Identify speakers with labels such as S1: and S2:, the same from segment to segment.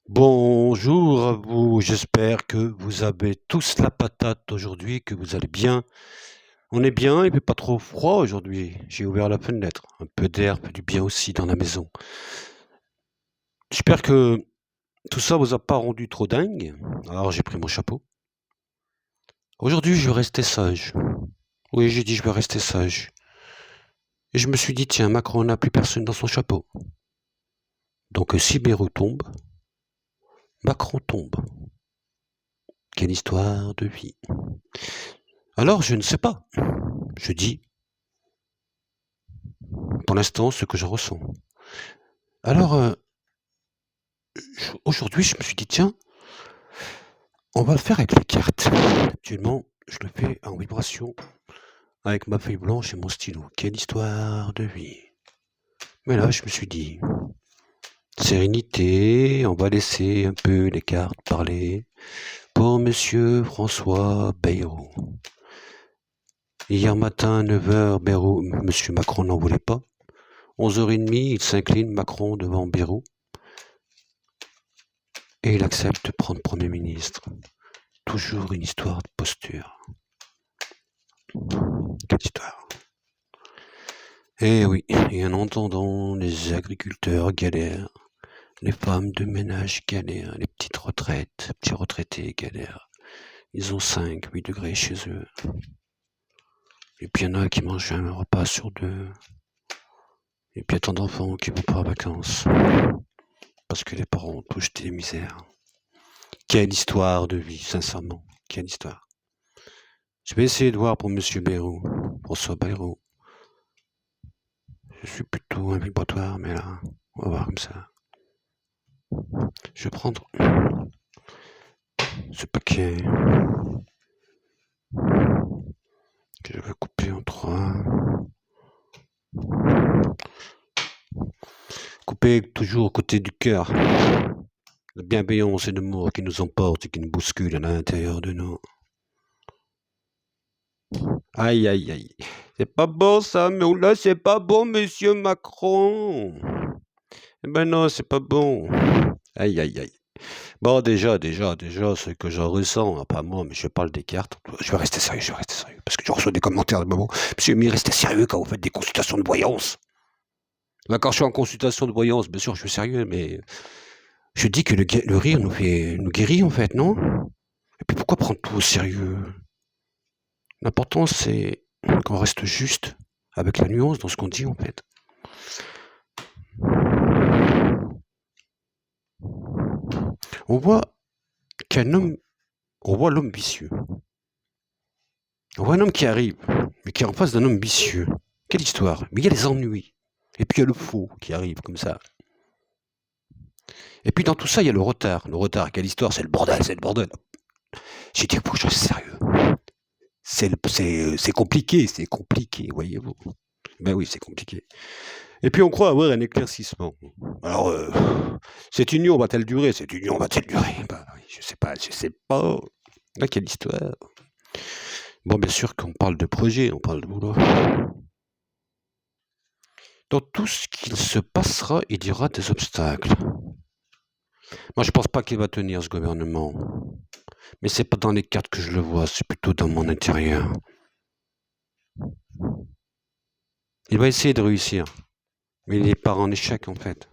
S1: Bonjour à vous, j'espère que vous avez tous la patate aujourd'hui, que vous allez bien. On est bien, il fait pas trop froid aujourd'hui. J'ai ouvert la fenêtre, un peu d'air fait du bien aussi dans la maison. J'espère que tout ça vous a pas rendu trop dingue. Alors j'ai pris mon chapeau. Aujourd'hui, je vais rester sage. Oui, j'ai dit je vais rester sage. Et je me suis dit, tiens, Macron n'a plus personne dans son chapeau. Donc si Bayrou tombe, Macron tombe. Quelle histoire de vie. Alors je ne sais pas. Je dis, pour l'instant, ce que je ressens. Alors, aujourd'hui, je me suis dit, tiens, on va le faire avec les cartes. Actuellement, je le fais en vibration avec ma feuille blanche et mon stylo. Quelle histoire de vie. Mais là, je me suis dit, sérénité, on va laisser un peu les cartes parler pour Monsieur François Bayrou. Hier matin, 9h, Bayrou, Monsieur Macron n'en voulait pas. 11h30, il s'incline, Macron, devant Bayrou. Et il accepte de prendre Premier ministre. Toujours une histoire de posture. Quelle histoire. Eh oui, et en entendant les agriculteurs galèrent, les femmes de ménage galèrent, les petites retraites, petits retraités galèrent. Ils ont 5, 8 degrés chez eux. Et puis il y en a qui mangent un repas sur deux. Et puis il y a tant d'enfants qui vont pas en vacances. Parce que les parents ont tous jeté les misères. Quelle histoire de vie, sincèrement. Quelle histoire. Je vais essayer de voir pour Monsieur Bayrou, François Bayrou. Je suis plutôt un vibratoire, mais là, on va voir comme ça. Je vais prendre ce paquet que je vais couper en trois. Couper toujours au côté du cœur. La bienveillance et l'amour qui nous emportent et qui nous bousculent à l'intérieur de nous. Aïe, aïe, aïe. C'est pas bon ça, mais là, c'est pas bon, monsieur Macron. Eh ben non, c'est pas bon. Aïe, aïe, aïe. Bon, déjà, ce que j'en ressens, pas moi, mais je parle des cartes. Je vais rester sérieux, parce que je reçois des commentaires de moment. Monsieur, mais restez sérieux quand vous faites des consultations de voyance. Là, quand je suis en consultation de voyance, bien sûr, je suis sérieux, mais je dis que le rire nous guérit, en fait, non? Et puis pourquoi prendre tout au sérieux? L'important, c'est qu'on reste juste, avec la nuance dans ce qu'on dit, en fait. On voit qu'un homme, on voit l'homme vicieux. On voit un homme qui arrive, mais qui est en face d'un homme vicieux. Quelle histoire? Mais il y a les ennuis. Et puis il y a le faux qui arrive comme ça. Et puis dans tout ça, il y a le retard. Le retard, quelle histoire? C'est le bordel, c'est le bordel. J'ai dit, faut que je sois sérieux. C'est compliqué, voyez-vous. Ben oui, c'est compliqué. Et puis on croit avoir un éclaircissement. Alors, cette union va-t-elle durer? Cette union va-t-elle durer? Ben oui, je sais pas, je sais pas. Ah, quelle histoire. Bon, bien sûr qu'on parle de projet, on parle de boulot. Dans tout ce qu'il se passera, il y aura des obstacles. Moi, je pense pas qu'il va tenir ce gouvernement. Mais c'est pas dans les cartes que je le vois, c'est plutôt dans mon intérieur. Il va essayer de réussir. Mais il part en échec, en fait.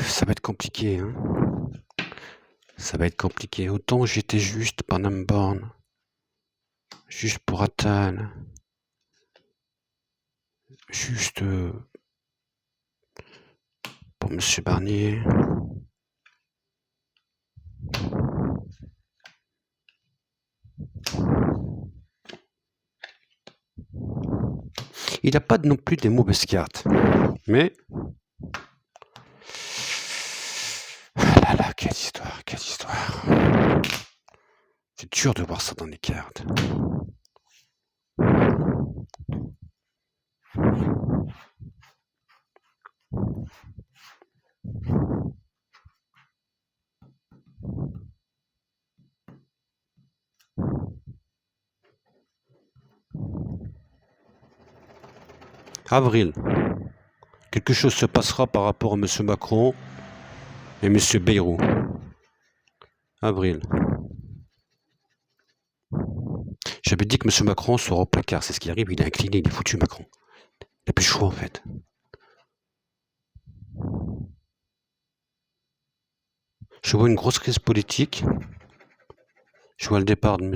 S1: Ça va être compliqué, hein. Ça va être compliqué. Autant j'étais juste Madame Borne. Juste pour Attal. Juste pour Monsieur Barnier. Il n'a pas non plus des mauvaises cartes. Mais... Ah là là, quelle histoire, quelle histoire. C'est dur de voir ça dans les cartes. Avril. quelque chose se passera par rapport à M. Macron et M. Bayrou. Avril. J'avais dit que M. Macron sera au placard. C'est ce qui arrive. Il est incliné. Il est foutu, Macron. Il n'a plus le choix, en fait. Je vois une grosse crise politique. Je vois le départ de M.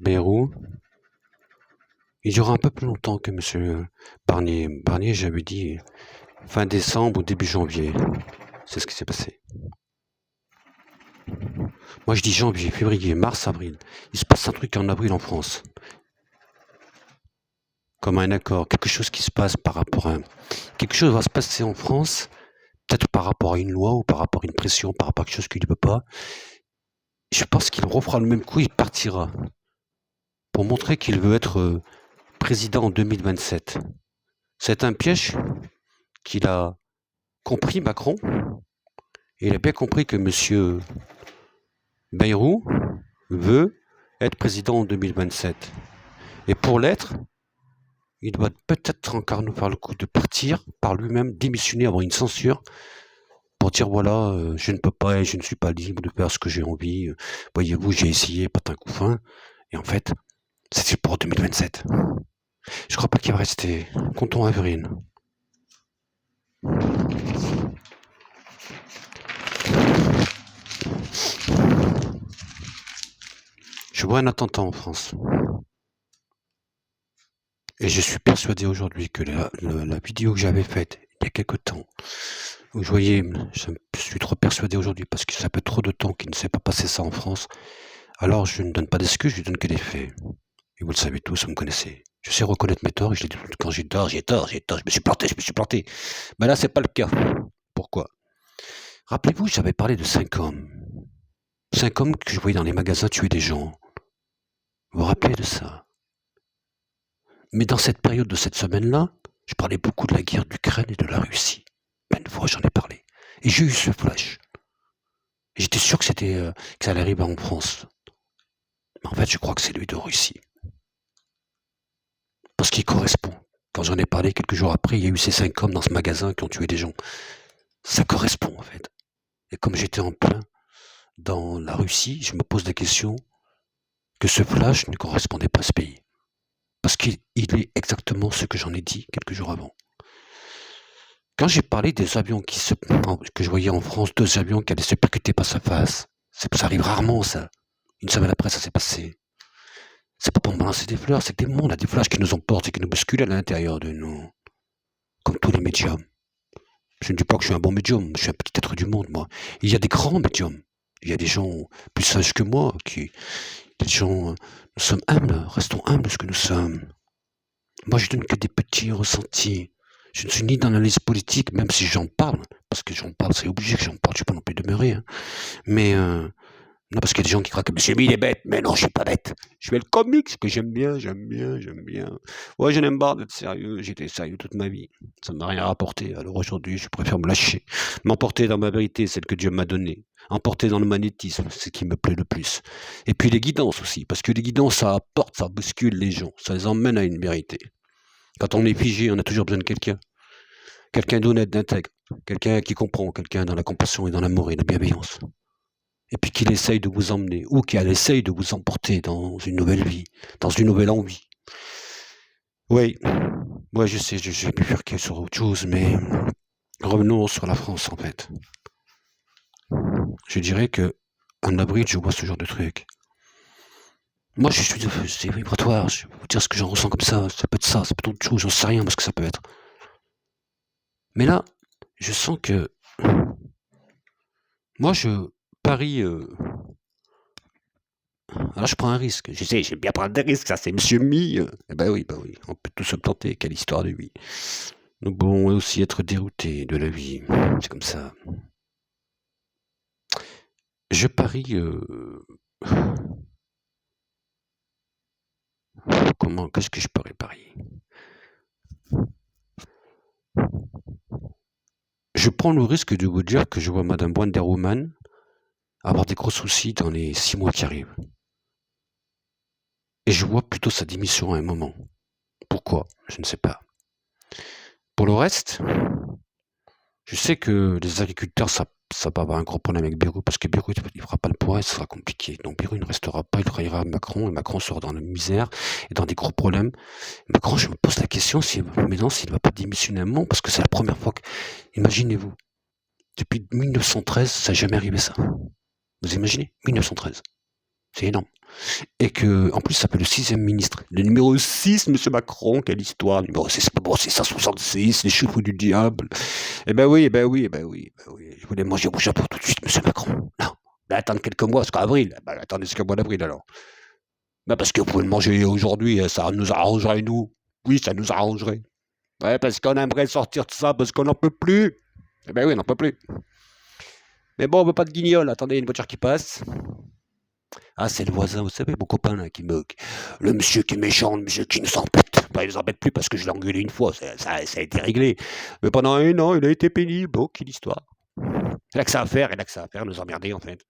S1: Bayrou. Il durera un peu plus longtemps que M. Barnier. Barnier, j'avais dit fin décembre ou début janvier. C'est ce qui s'est passé. Moi, je dis janvier, février, mars, avril. Il se passe un truc en avril en France. Comme un accord, quelque chose qui se passe par rapport à... Quelque chose va se passer en France, peut-être par rapport à une loi ou par rapport à une pression, par rapport à quelque chose qu'il ne peut pas. Je pense qu'il refera le même coup, il partira. Pour montrer qu'il veut être président en 2027. C'est un piège qu'il a compris, Macron. Et il a bien compris que M. Bayrou veut être président en 2027. Et pour l'être, il doit peut-être encore nous faire le coup de partir par lui-même, démissionner, avoir une censure, pour dire voilà, je ne peux pas et je ne suis pas libre de faire ce que j'ai envie. Voyez-vous, j'ai essayé, patin couffin. Et en fait, c'est pour 2027. Je crois pas qu'il va rester. Comptons avril. Je vois un attentat en France. Et je suis persuadé aujourd'hui que la vidéo que j'avais faite il y a quelque temps, où je voyais, je suis trop persuadé aujourd'hui parce que ça fait trop de temps qu'il ne s'est pas passé ça en France. Alors je ne donne pas d'excuses, je donne que des faits. Et vous le savez tous, vous me connaissez. Je sais reconnaître mes torts et je l'ai dit quand j'ai tort, j'ai tort, je me suis planté. Mais là, c'est pas le cas. Pourquoi? Rappelez-vous, j'avais parlé de 5 hommes. 5 hommes que je voyais dans les magasins tuer des gens. Vous vous rappelez de ça? Mais dans cette période de cette semaine-là, je parlais beaucoup de la guerre d'Ukraine et de la Russie. Plein de fois, j'en ai parlé. Et j'ai eu ce flash. Et j'étais sûr que que ça allait arriver en France. Mais en fait, je crois que c'est lui de Russie. Parce qu'il correspond. Quand j'en ai parlé quelques jours après, il y a eu ces 5 hommes dans ce magasin qui ont tué des gens. Ça correspond, en fait. Et comme j'étais en plein dans la Russie, je me pose la question que ce flash ne correspondait pas à ce pays. Parce qu'il est exactement ce que j'en ai dit quelques jours avant. Quand j'ai parlé des avions que je voyais en France, 2 avions qui allaient se percuter face à face, ça arrive rarement, ça. Une semaine après, ça s'est passé. C'est pas pour me balancer des fleurs, c'est que des mondes, des flashs qui nous emportent et qui nous bousculent à l'intérieur de nous. Comme tous les médiums. Je ne dis pas que je suis un bon médium, je suis un petit être du monde, moi. Il y a des grands médiums. Il y a des gens plus sages que moi, des gens, nous sommes humbles, restons humbles ce que nous sommes. Moi, je donne que des petits ressentis. Je ne suis ni dans l'analyse politique, même si j'en parle, parce que j'en parle, c'est obligé que j'en parle, je ne suis pas non plus demeuré. Hein. Mais, non, parce qu'il y a des gens qui croient que Monsieur Mi, il est bête. Mais non, je suis pas bête. Je fais le comics que j'aime bien. Ouais, je n'aime pas d'être sérieux. J'étais sérieux toute ma vie. Ça ne m'a rien rapporté. Alors aujourd'hui, je préfère me lâcher. M'emporter dans ma vérité, celle que Dieu m'a donnée. Emporter dans le magnétisme, c'est ce qui me plaît le plus. Et puis les guidances aussi, parce que les guidances, ça apporte, ça bouscule les gens. Ça les emmène à une vérité. Quand on est figé, on a toujours besoin de quelqu'un. Quelqu'un d'honnête, d'intègre. Quelqu'un qui comprend. Quelqu'un dans la compassion et dans l'amour et la bienveillance. Et puis qu'il essaye de vous emmener, ou qu'il essaye de vous emporter dans une nouvelle vie, dans une nouvelle envie. Oui, ouais, je sais, j'ai pu faire sur autre chose, mais revenons sur la France, en fait. Je dirais que en avril, je vois ce genre de truc. Moi, c'est vibratoire, je vais vous dire ce que j'en ressens comme ça peut être ça, ça peut être autre chose, j'en sais rien parce que ça peut être. Mais là, je sens que moi, je parie... Alors je prends un risque. Je sais, j'aime bien prendre des risques, ça c'est Monsieur Mi. Bah oui, on peut tous se planter, quelle histoire de vie. Nous pouvons aussi être déroutés de la vie, c'est comme ça. Je parie... Qu'est-ce que je parie? Je prends le risque de vous dire que je vois Madame Wonder Woman avoir des gros soucis dans les 6 mois qui arrivent. Et je vois plutôt sa démission à un moment. Pourquoi? Je ne sais pas. Pour le reste, Je sais que les agriculteurs, ça va avoir un gros problème avec Bayrou, parce que Bayrou, il fera pas le poids et ce sera compliqué. Donc Bayrou, il ne restera pas, il trahira Macron, et Macron sera dans la misère et dans des gros problèmes. Macron, je me pose la question maintenant s'il ne va pas démissionner un moment, parce que c'est la première fois que, imaginez-vous, depuis 1913, ça n'a jamais arrivé ça. Vous imaginez? 1913. C'est énorme. Et que, en plus, ça s'appelle le sixième ministre. Le numéro 6, monsieur Macron, quelle histoire. Le numéro 6, c'est pas bon, c'est 166, les chiffres du diable. Eh ben oui, eh ben oui, eh ben oui, eh ben oui. Je voulais manger au Japon tout de suite, monsieur Macron. Non. Ben, attendre quelques mois, jusqu'à avril. Ben, attendez jusqu'au mois d'avril, alors. Ben, parce que vous pouvez le manger aujourd'hui, ça nous arrangerait, nous. Oui, ça nous arrangerait. Ouais, parce qu'on aimerait sortir de ça, parce qu'on n'en peut plus. Eh ben oui, on n'en peut plus. Mais bon, on veut pas de guignol. Attendez, il y a une voiture qui passe. Ah, c'est le voisin, vous savez, mon copain, là, qui me... Le monsieur qui est méchant, le monsieur qui nous embête. Ben, il nous embête plus parce que je l'ai engueulé une fois, ça a été réglé. Mais pendant un an, il a été pénible. Oh, quelle histoire. Il a que ça à faire, il a que ça à faire, nous emmerder, en fait.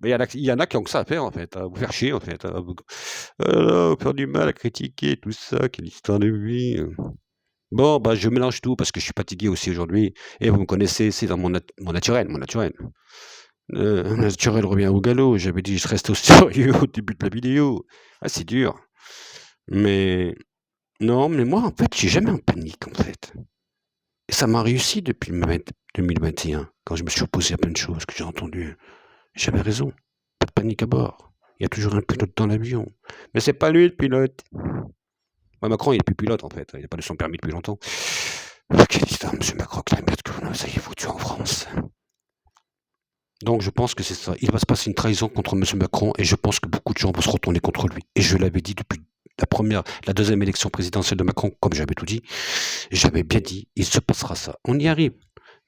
S1: Mais il y en a qui ont que ça à faire, en fait, à vous faire chier, en fait. À vous faire du mal, à critiquer, tout ça, quelle histoire de vie. Bon, bah, je mélange tout parce que je suis fatigué aussi aujourd'hui. Et vous me connaissez, c'est dans mon naturel, mon naturel. Naturel revient au galop. J'avais dit je reste au sérieux au début de la vidéo. Ah, c'est dur. Mais non, mais moi, en fait, je suis jamais en panique, en fait. Et ça m'a réussi depuis 2021, quand je me suis opposé à plein de choses que j'ai entendues. J'avais raison. Pas de panique à bord. Il y a toujours un pilote dans l'avion. Mais c'est pas lui le pilote. Ouais, Macron, il est plus pilote, en fait. Il n'a pas de son permis depuis longtemps. Quelle histoire, monsieur Macron, que la merde que vous nous avez foutu en France. Donc je pense que c'est ça. Il va se passer une trahison contre M. Macron et je pense que beaucoup de gens vont se retourner contre lui. Et je l'avais dit depuis la deuxième élection présidentielle de Macron, comme j'avais tout dit, j'avais bien dit, il se passera ça. On y arrive.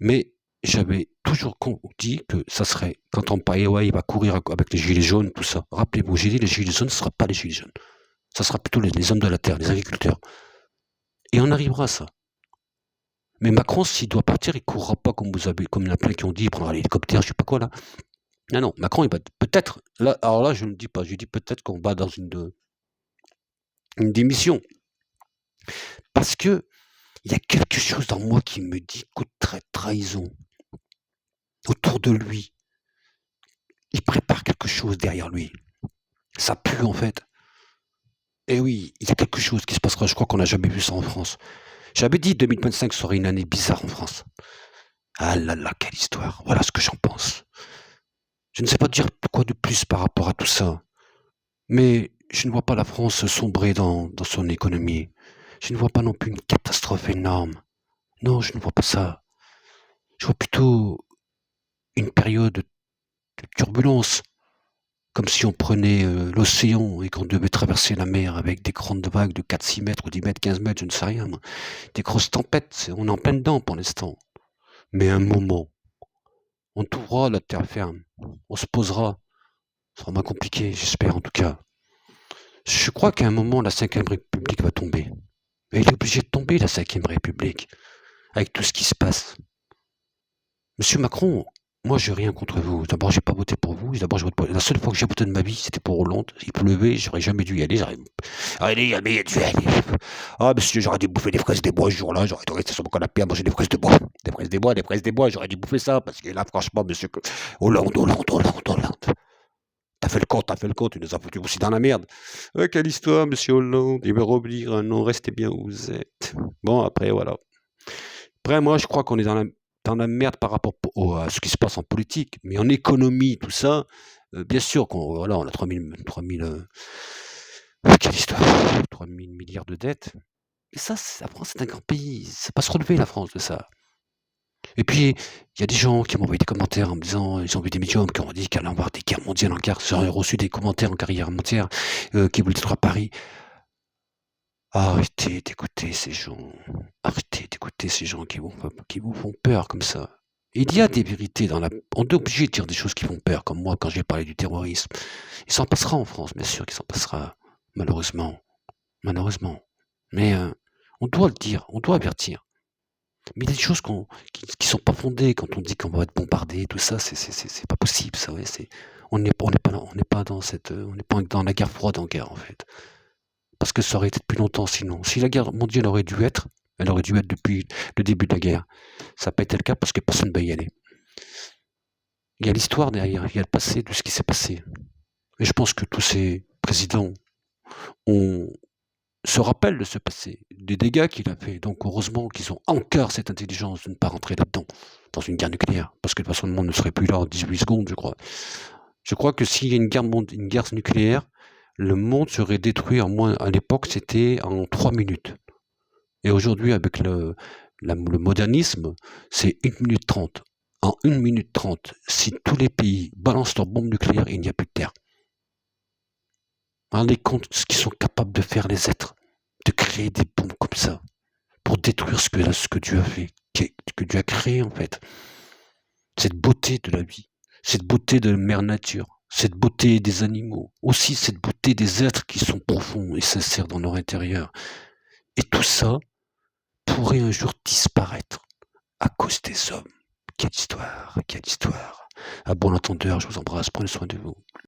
S1: Mais j'avais toujours dit que ça serait, quand on parlait, ouais, il va courir avec les gilets jaunes, tout ça. Rappelez-vous, j'ai dit, les gilets jaunes, ce ne sera pas les gilets jaunes. Ça sera plutôt les hommes de la terre, les agriculteurs. Et on arrivera à ça. Mais Macron, s'il doit partir, il courra pas comme il y en a plein qui ont dit, il prendra l'hélicoptère, je sais pas quoi là. Non, Macron, il va peut-être, là, alors là, je ne dis pas, je dis peut-être qu'on va dans une démission. Parce que il y a quelque chose dans moi qui me dit que trahison. Autour de lui, il prépare quelque chose derrière lui. Ça pue en fait. Et oui, il y a quelque chose qui se passera, je crois qu'on n'a jamais vu ça en France. J'avais dit 2025 serait une année bizarre en France. Ah là là, quelle histoire. Voilà ce que j'en pense. Je ne sais pas dire quoi de plus par rapport à tout ça. Mais je ne vois pas la France sombrer dans son économie. Je ne vois pas non plus une catastrophe énorme. Non, je ne vois pas ça. Je vois plutôt une période de turbulence, comme si on prenait l'océan et qu'on devait traverser la mer avec des grandes vagues de 4, 6 mètres, 10 mètres, 15 mètres, je ne sais rien. Des grosses tempêtes, on est en plein dedans pour l'instant. Mais un moment, on trouvera la terre ferme, on se posera. Ce sera moins compliqué, j'espère en tout cas. Je crois qu'à un moment, la 5e République va tomber. Mais il est obligé de tomber, la 5e République, avec tout ce qui se passe. Monsieur Macron, moi, j'ai rien contre vous. D'abord, j'ai pas voté pour vous. D'abord, la seule fois que j'ai voté de ma vie, c'était pour Hollande. Il pleuvait, j'aurais jamais dû y aller. Allez, il a dû y aller. Ah, monsieur, j'aurais dû bouffer des fraises des bois ce jour-là. J'aurais dû rester sur mon canapé à manger des fraises de bois. Des fraises des bois, des fraises des bois. J'aurais dû bouffer ça parce que là, franchement, monsieur, Hollande. T'as fait le compte, tu nous as foutu aussi dans la merde. Quelle histoire, monsieur Hollande. Il veut revenir un nom, restez bien où vous êtes. Bon, après, voilà. Après, moi, je crois qu'on est dans la merde par rapport à ce qui se passe en politique, mais en économie, tout ça, bien sûr on a 3000, quelle histoire, 3000 milliards de dettes. Et ça, la France, c'est un grand pays. C'est pas se relever, la France, de ça. Et puis, il y a des gens qui m'ont envoyé des commentaires en me disant, ils ont vu des médiums qui ont dit qu'il allait y avoir des guerres mondiales en guerre. J'aurais reçu des commentaires en carrière mondiale qui voulaient être à Paris. Arrêtez d'écouter ces gens. Arrêtez d'écouter ces gens qui vous font peur comme ça. Il y a des vérités on est obligé de dire des choses qui font peur, comme moi quand j'ai parlé du terrorisme. Il s'en passera en France, bien sûr qu'il s'en passera. Malheureusement. Malheureusement. Mais on doit le dire, on doit avertir. Mais il y a des choses qui sont pas fondées quand on dit qu'on va être bombardé, tout ça, c'est pas possible, ça, ouais, on n'est pas dans la guerre froide en guerre, en fait. Parce que ça aurait été depuis longtemps sinon. Si la guerre mondiale aurait dû être, Elle aurait dû être depuis le début de la guerre. Ça n'a pas été le cas parce que personne ne va y aller. Il y a l'histoire derrière, il y a le passé de ce qui s'est passé. Et je pense que tous ces présidents se rappellent de ce passé, des dégâts qu'il a fait. Donc heureusement qu'ils ont encore cette intelligence de ne pas rentrer là-dedans, dans une guerre nucléaire. Parce que de toute façon, le monde ne serait plus là en 18 secondes, je crois. Je crois que s'il y a une guerre nucléaire, le monde serait détruit en moins. À l'époque, c'était en 3 minutes. Et aujourd'hui, avec le modernisme, c'est 1 minute 30. En 1 minute 30, si tous les pays balancent leurs bombes nucléaires, il n'y a plus de terre. Rendez compte ce qu'ils sont capables de faire les êtres, de créer des bombes comme ça, pour détruire ce que Dieu a fait, que Dieu a créé en fait. Cette beauté de la vie, cette beauté de la mère nature, cette beauté des animaux, aussi cette beauté des êtres qui sont profonds et sincères dans leur intérieur. Et tout ça pourrait un jour disparaître à cause des hommes. Quelle histoire, quelle histoire. À bon entendeur, je vous embrasse, prenez soin de vous.